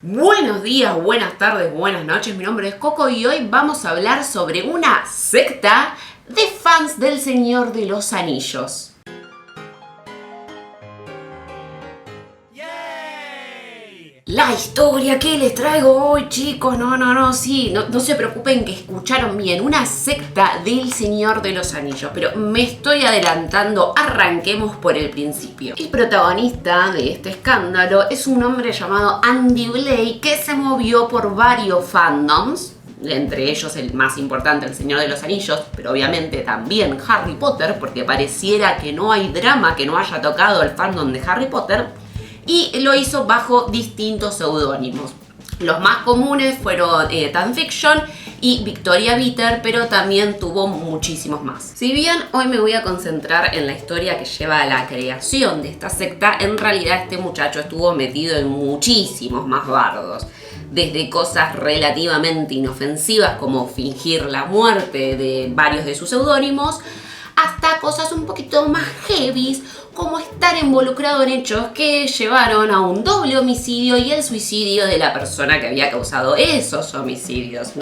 Buenos días, buenas tardes, buenas noches, mi nombre es Coco y hoy vamos a hablar sobre una secta de fans del Señor de los Anillos. La historia que les traigo hoy, chicos, no se preocupen que escucharon bien, una secta del Señor de los Anillos, pero me estoy adelantando, arranquemos por el principio. El protagonista de este escándalo es un hombre llamado Andy Blake que se movió por varios fandoms, entre ellos el más importante, el Señor de los Anillos, pero obviamente también Harry Potter, porque pareciera que no hay drama que no haya tocado el fandom de Harry Potter. Y lo hizo bajo distintos seudónimos. Los más comunes fueron Fanfiction y Victoria Bitter, pero también tuvo muchísimos más. Si bien hoy me voy a concentrar en la historia que lleva a la creación de esta secta, en realidad este muchacho estuvo metido en muchísimos más bardos. Desde cosas relativamente inofensivas como fingir la muerte de varios de sus seudónimos, hasta cosas un poquito más heavies, como estar involucrado en hechos que llevaron a un doble homicidio y el suicidio de la persona que había causado esos homicidios.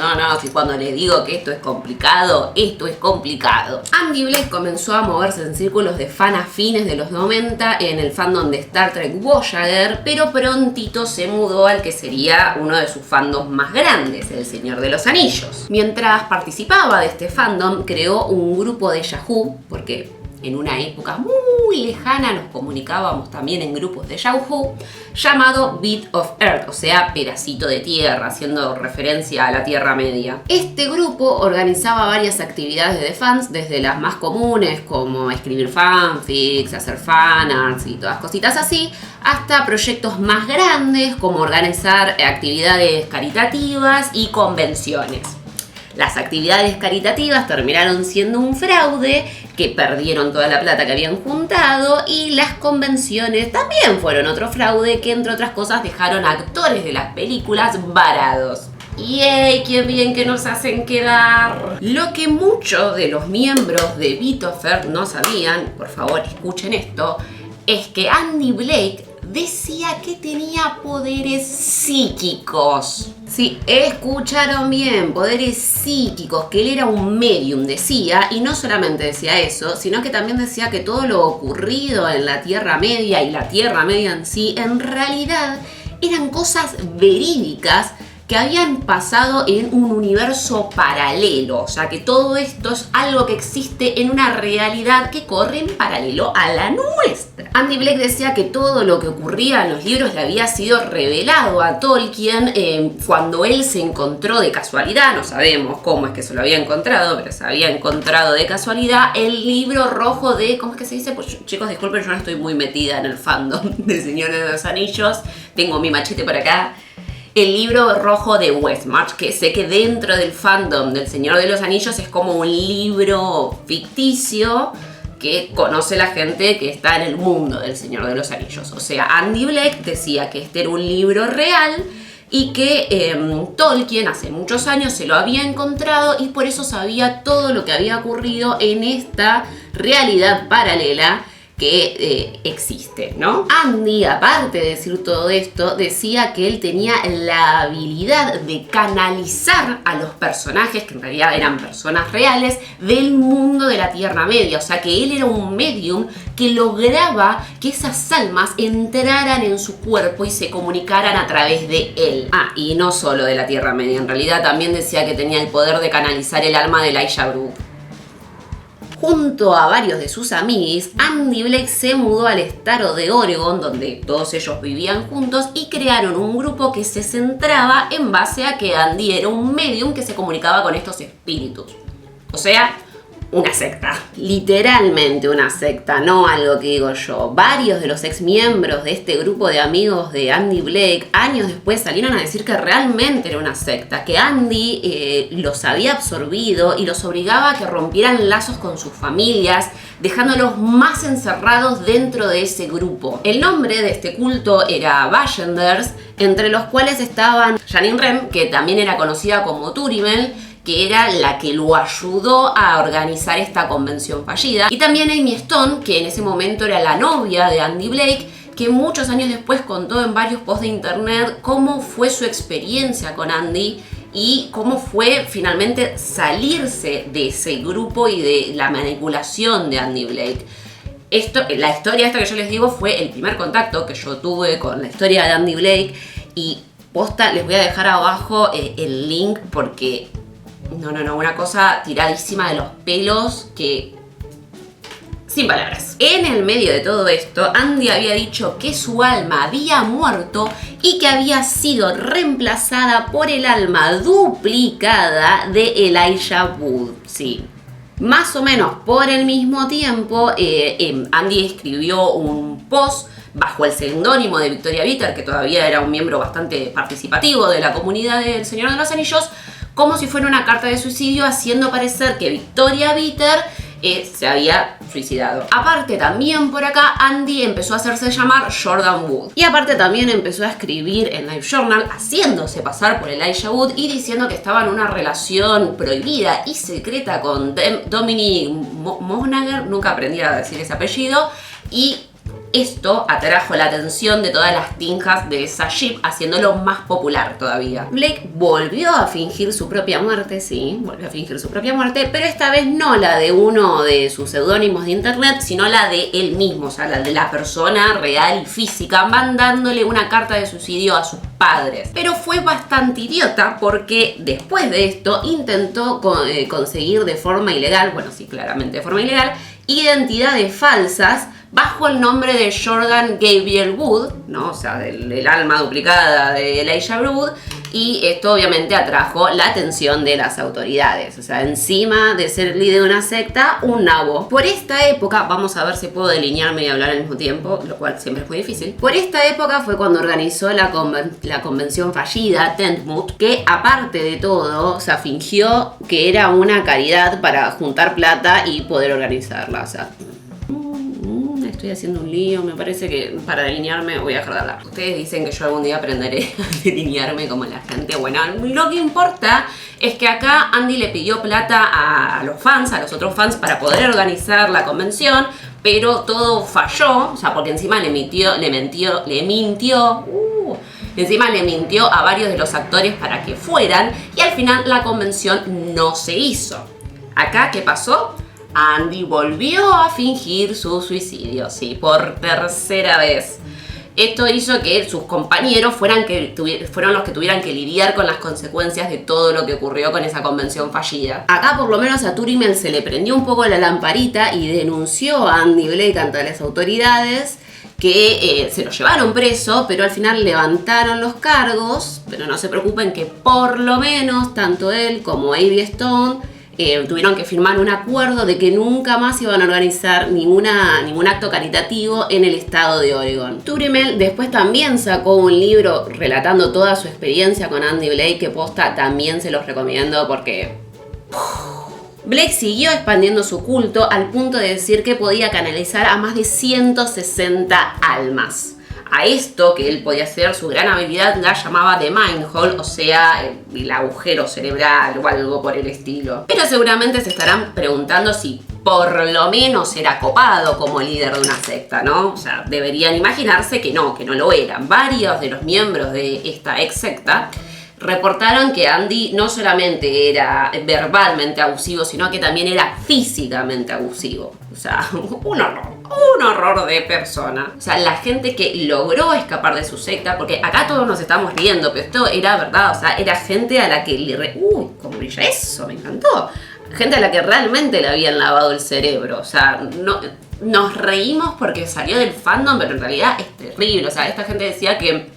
Si cuando les digo que esto es complicado, esto es complicado. Andy Blake comenzó a moverse en círculos de fan a fines de los 90 en el fandom de Star Trek Voyager, pero prontito se mudó al que sería uno de sus fandoms más grandes, el Señor de los Anillos. Mientras participaba de este fandom, creó un grupo de Yahoo, porque en una época muy lejana nos comunicábamos también en grupos de Yahoo, llamado Bit of Earth, o sea, pedacito de tierra, haciendo referencia a la Tierra Media. Este grupo organizaba varias actividades de fans, desde las más comunes como escribir fanfics, hacer fanarts y todas cositas así, hasta proyectos más grandes como organizar actividades caritativas y convenciones. Las actividades caritativas terminaron siendo un fraude, que perdieron toda la plata que habían juntado, y las convenciones también fueron otro fraude que, entre otras cosas, dejaron a actores de las películas varados. ¡Yay! ¡Qué bien que nos hacen quedar! Lo que muchos de los miembros de Bit of Earth no sabían, por favor escuchen esto, es que Andy Blake decía que tenía poderes psíquicos. Sí, escucharon bien, poderes psíquicos, que él era un medium, decía, y no solamente decía eso, sino que también decía que todo lo ocurrido en la Tierra Media y la Tierra Media en sí, en realidad eran cosas verídicas que habían pasado en un universo paralelo, o sea que todo esto es algo que existe en una realidad que corre en paralelo a la nuestra. Andy Blake decía que todo lo que ocurría en los libros le había sido revelado a Tolkien cuando él se encontró de casualidad, no sabemos cómo es que se lo había encontrado, pero se había encontrado de casualidad el libro rojo de, ¿cómo es que se dice? Pues chicos, disculpen, yo no estoy muy metida en el fandom del Señor de los Anillos, tengo mi machete por acá. El libro rojo de Westmarch, que sé que dentro del fandom del Señor de los Anillos es como un libro ficticio que conoce la gente que está en el mundo del Señor de los Anillos. O sea, Andy Blake decía que este era un libro real y que Tolkien hace muchos años se lo había encontrado y por eso sabía todo lo que había ocurrido en esta realidad paralela que existe, ¿no? Andy, aparte de decir todo esto, decía que él tenía la habilidad de canalizar a los personajes, que en realidad eran personas reales, del mundo de la Tierra Media. O sea, que él era un medium que lograba que esas almas entraran en su cuerpo y se comunicaran a través de él. Y no solo de la Tierra Media, en realidad también decía que tenía el poder de canalizar el alma de Elijah Wood. Junto a varios de sus amigos, Andy Blake se mudó al estado de Oregon, donde todos ellos vivían juntos, y crearon un grupo que se centraba en base a que Andy era un medium que se comunicaba con estos espíritus. O sea, una secta. Literalmente una secta, no algo que digo yo. Varios de los ex miembros de este grupo de amigos de Andy Blake, años después salieron a decir que realmente era una secta, que Andy los había absorbido y los obligaba a que rompieran lazos con sus familias, dejándolos más encerrados dentro de ese grupo. El nombre de este culto era Vallanders, entre los cuales estaban Janine Rem, que también era conocida como Turimel, que era la que lo ayudó a organizar esta convención fallida, y también Amy Stone, que en ese momento era la novia de Andy Blake, que muchos años después contó en varios posts de internet cómo fue su experiencia con Andy y cómo fue finalmente salirse de ese grupo y de la manipulación de Andy Blake. La historia esta que yo les digo fue el primer contacto que yo tuve con la historia de Andy Blake, y posta, les voy a dejar abajo el link porque una cosa tiradísima de los pelos que... sin palabras. En el medio de todo esto, Andy había dicho que su alma había muerto y que había sido reemplazada por el alma duplicada de Elijah Wood. Sí. Más o menos por el mismo tiempo, Andy escribió un post bajo el seudónimo de Victoria Bitter, que todavía era un miembro bastante participativo de la comunidad del Señor de los Anillos, como si fuera una carta de suicidio, haciendo parecer que Victoria Bitter se había suicidado. Aparte, también por acá, Andy empezó a hacerse llamar Jordan Wood. Y aparte también empezó a escribir en Live Journal, haciéndose pasar por Elijah Wood y diciendo que estaba en una relación prohibida y secreta con Dominic Monaghan, nunca aprendí a decir ese apellido, y esto atrajo la atención de todas las tinjas de esa ship, haciéndolo más popular todavía. Blake volvió a fingir su propia muerte, sí, volvió a fingir su propia muerte, pero esta vez no la de uno de sus seudónimos de internet, sino la de él mismo, o sea, la de la persona real y física, mandándole una carta de suicidio a sus padres. Pero fue bastante idiota porque después de esto intentó conseguir de forma ilegal, bueno, sí, claramente de forma ilegal, identidades falsas bajo el nombre de Jordan Gabriel Wood, ¿no? O sea, del alma duplicada de Elijah Wood, y esto obviamente atrajo la atención de las autoridades. O sea, encima de ser líder de una secta, un nabo. Por esta época, vamos a ver si puedo delinearme y hablar al mismo tiempo, lo cual siempre es muy difícil. Por esta época fue cuando organizó la convención fallida, Tentmoot, que aparte de todo, o sea, fingió que era una caridad para juntar plata y poder organizarla. O sea, estoy haciendo un lío, me parece que para delinearme voy a dejar de hablar. Ustedes dicen que yo algún día aprenderé a delinearme como la gente. Bueno, lo que importa es que acá Andy le pidió plata a los fans, a los otros fans, para poder organizar la convención, pero todo falló, o sea, porque encima le mintió a varios de los actores para que fueran, y al final la convención no se hizo. Acá, ¿qué pasó? Andy volvió a fingir su suicidio, sí, por tercera vez. Esto hizo que sus compañeros fueron los que tuvieran que lidiar con las consecuencias de todo lo que ocurrió con esa convención fallida. Acá por lo menos a Turimel se le prendió un poco la lamparita y denunció a Andy Blake ante las autoridades, que se lo llevaron preso, pero al final levantaron los cargos. Pero no se preocupen que por lo menos tanto él como A.B. Stone tuvieron que firmar un acuerdo de que nunca más iban a organizar ningún acto caritativo en el estado de Oregon. Turimel después también sacó un libro relatando toda su experiencia con Andy Blake, que posta también se los recomiendo porque... Blake siguió expandiendo su culto al punto de decir que podía canalizar a más de 160 almas. A esto que él podía hacer, su gran habilidad, la llamaba The Mind Hole, o sea, el agujero cerebral o algo por el estilo. Pero seguramente se estarán preguntando si por lo menos era copado como líder de una secta, ¿no? O sea, deberían imaginarse que no lo eran. Varios de los miembros de esta ex secta reportaron que Andy no solamente era verbalmente abusivo, sino que también era físicamente abusivo. O sea, un horror de persona. O sea, la gente que logró escapar de su secta, porque acá todos nos estamos riendo, pero esto era verdad, o sea, era gente a la que uy, cómo brilla eso, me encantó. Gente a la que realmente le habían lavado el cerebro. O sea, no, nos reímos porque salió del fandom, pero en realidad es terrible. O sea, esta gente decía que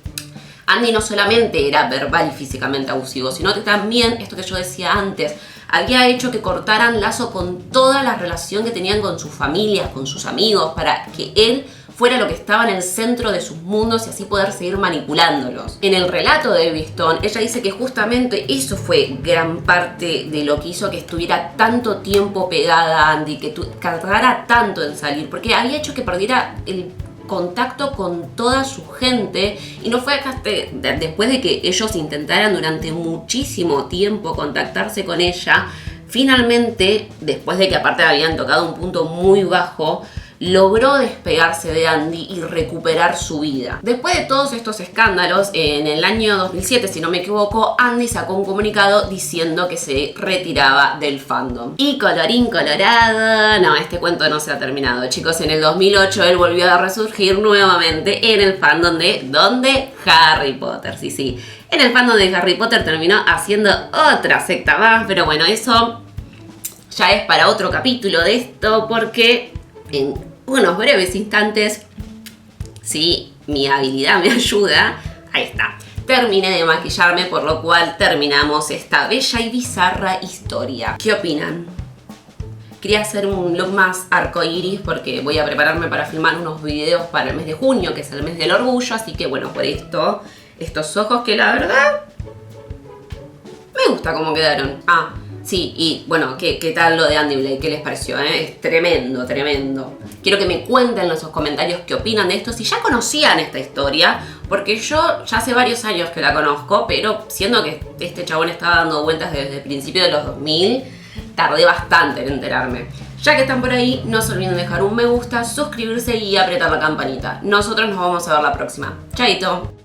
Andy no solamente era verbal y físicamente abusivo, sino que también, esto que yo decía antes, había hecho que cortaran lazo con toda la relación que tenían con sus familias, con sus amigos, para que él fuera lo que estaba en el centro de sus mundos y así poder seguir manipulándolos. En el relato de Abby Stone, ella dice que justamente eso fue gran parte de lo que hizo que estuviera tanto tiempo pegada a Andy, que tardara tanto en salir, porque había hecho que perdiera el contacto con toda su gente, y no fue hasta después de que ellos intentaran durante muchísimo tiempo contactarse con ella, finalmente, después de que aparte habían tocado un punto muy bajo, logró despegarse de Andy y recuperar su vida. Después de todos estos escándalos, en el año 2007, si no me equivoco, Andy sacó un comunicado diciendo que se retiraba del fandom. Y colorín colorado, no, este cuento no se ha terminado, chicos. En el 2008 él volvió a resurgir nuevamente en el fandom de ¿dónde? Harry Potter, sí. En el fandom de Harry Potter terminó haciendo otra secta más, pero bueno, eso ya es para otro capítulo de esto, porque en unos breves instantes, si mi habilidad me ayuda, ahí está. Terminé de maquillarme, por lo cual terminamos esta bella y bizarra historia. ¿Qué opinan? Quería hacer un look más arcoiris porque voy a prepararme para filmar unos videos para el mes de junio, que es el mes del orgullo, así que bueno, por esto, estos ojos que la verdad me gusta cómo quedaron. Ah, sí, y bueno, ¿qué tal lo de Andy Blake? ¿Qué les pareció? Es tremendo, tremendo. Quiero que me cuenten en los comentarios qué opinan de esto, si ya conocían esta historia, porque yo ya hace varios años que la conozco, pero siendo que este chabón estaba dando vueltas desde el principio de los 2000, tardé bastante en enterarme. Ya que están por ahí, no se olviden de dejar un me gusta, suscribirse y apretar la campanita. Nosotros nos vamos a ver la próxima. Chaito.